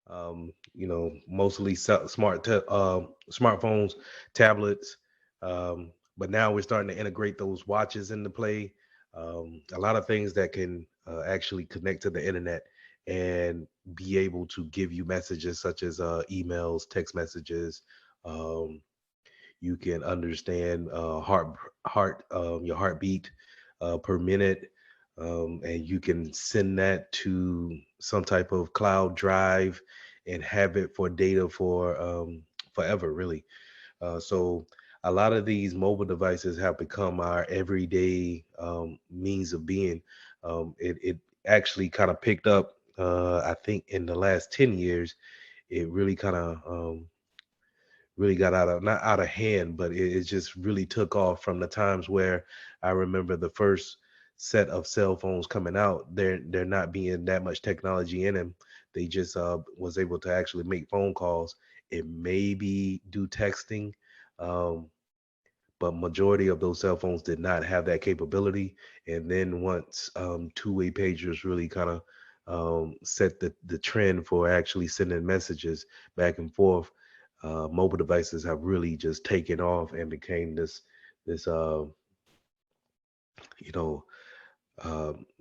mostly smartphones, tablets. But now we're starting to integrate those watches into play. A lot of things that can actually connect to the internet and be able to give you messages such as emails, text messages. Um, you can understand your heartbeat per minute, and you can send that to some type of cloud drive and have it for data for forever, really. So a lot of these mobile devices have become our everyday means of being. It actually kind of picked up, I think, in the last 10 years. It really kind of really got not out of hand, but it just really took off from the times where I remember the first set of cell phones coming out. There not being that much technology in them. They just was able to actually make phone calls and maybe do texting. Um, but majority of those cell phones did not have that capability. And then once two-way pagers really kind of set the trend for actually sending messages back and forth, mobile devices have really just taken off and became this you know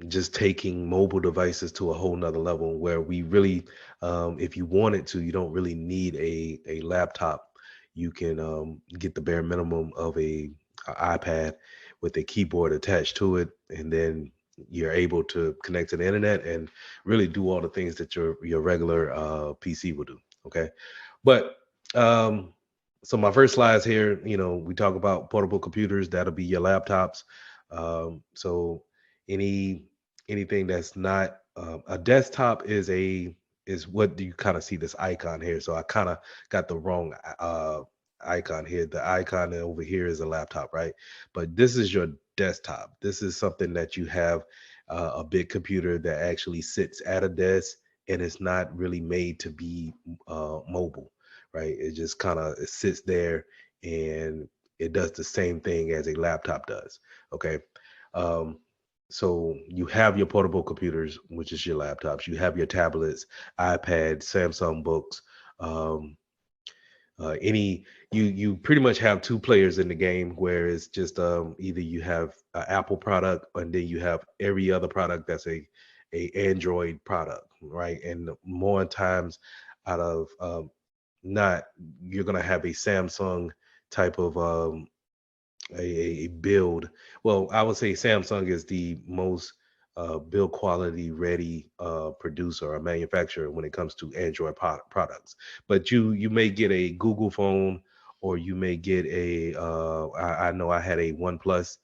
just taking mobile devices to a whole nother level where we really, if you wanted to, you don't really need a laptop. You can get the bare minimum of a iPad with a keyboard attached to it, and then you're able to connect to the internet and really do all the things that your regular PC will do. Okay, but so my first slides here, we talk about portable computers. That'll be your laptops. So any anything that's not a desktop is what you kind of see this icon here. So I kind of got the wrong icon here. The icon over here is a laptop, right? But this is your desktop. This is something that you have, a big computer that actually sits at a desk and it's not really made to be mobile, right? It just kind of it sits there and it does the same thing as a laptop does. Okay. Um, so you have your portable computers, which is your laptops. You have your tablets, iPads, Samsung books. Um, any you pretty much have two players in the game, where it's just either you have an Apple product and then you have every other product that's a Android product, right? And more times out of not you're gonna have a Samsung type of a build. Well, I would say Samsung is the most build quality ready producer or manufacturer when it comes to Android products. But you may get a Google phone, or you may get I know I had a OnePlus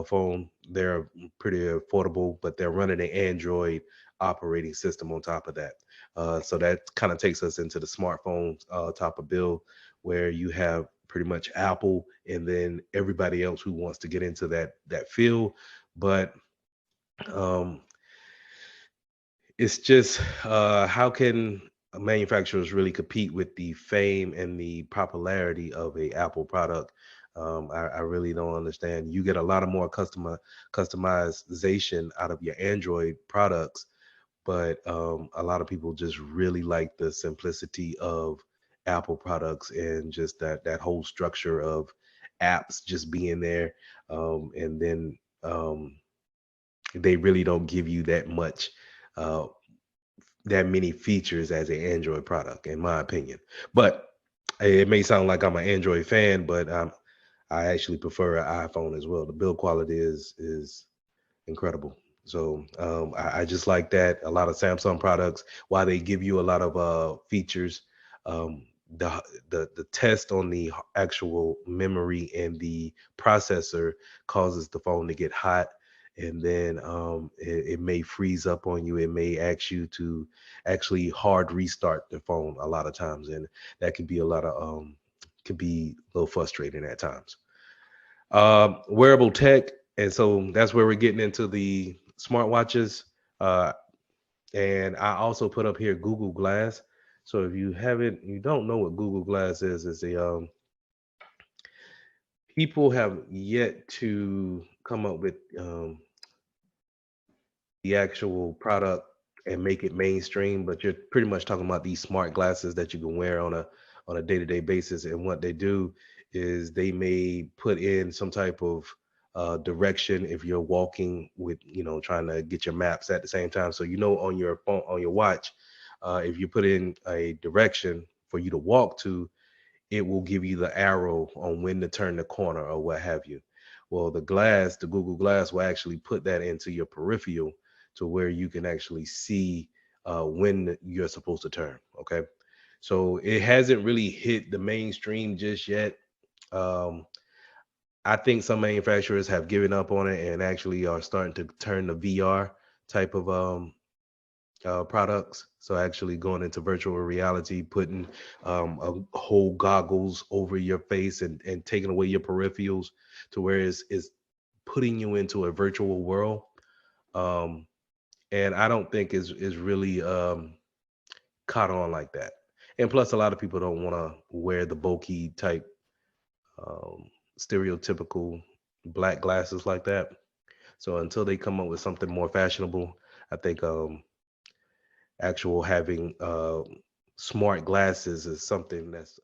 phone. They're pretty affordable, but they're running an Android operating system on top of that. So that kind of takes us into the smartphone type of bill, where you have pretty much Apple and then everybody else who wants to get into that field. But um, it's just how can manufacturers really compete with the fame and the popularity of a Apple product? I really don't understand. You get a lot of more customization out of your Android products, but a lot of people just really like the simplicity of Apple products and just that whole structure of apps just being there, and then they really don't give you uh, that many features as an Android product, in my opinion. But it may sound like I'm an Android fan, but I actually prefer an iPhone as well. The build quality is incredible. So I just like that. A lot of Samsung products, while they give you a lot of features, um, the test on the actual memory and the processor causes the phone to get hot, and then it may freeze up on you. It may ask you to actually hard restart the phone a lot of times, and that can be a lot of can be a little frustrating at times. Wearable tech, and so that's where we're getting into the smartwatches. Uh, and I also put up here Google Glass. So if you don't know what Google Glass is, it's a people have yet to come up with the actual product and make it mainstream, but you're pretty much talking about these smart glasses that you can wear on a day-to-day basis. And what they do is they may put in some type of direction if you're walking with, trying to get your maps at the same time. So on your phone, on your watch, if you put in a direction for you to walk to, it will give you the arrow on when to turn the corner or what have you. Well, the Google Glass will actually put that into your peripheral to where you can actually see when you're supposed to turn. Okay. So it hasn't really hit the mainstream just yet. Um, I think some manufacturers have given up on it and actually are starting to turn the VR type of products. So actually going into virtual reality, putting a whole goggles over your face and taking away your peripherals to where it's putting you into a virtual world. Um, and I don't think is really caught on like that. And plus, a lot of people don't want to wear the bulky type, um, stereotypical black glasses like that. So until they come up with something more fashionable, I think actual having smart glasses is something that's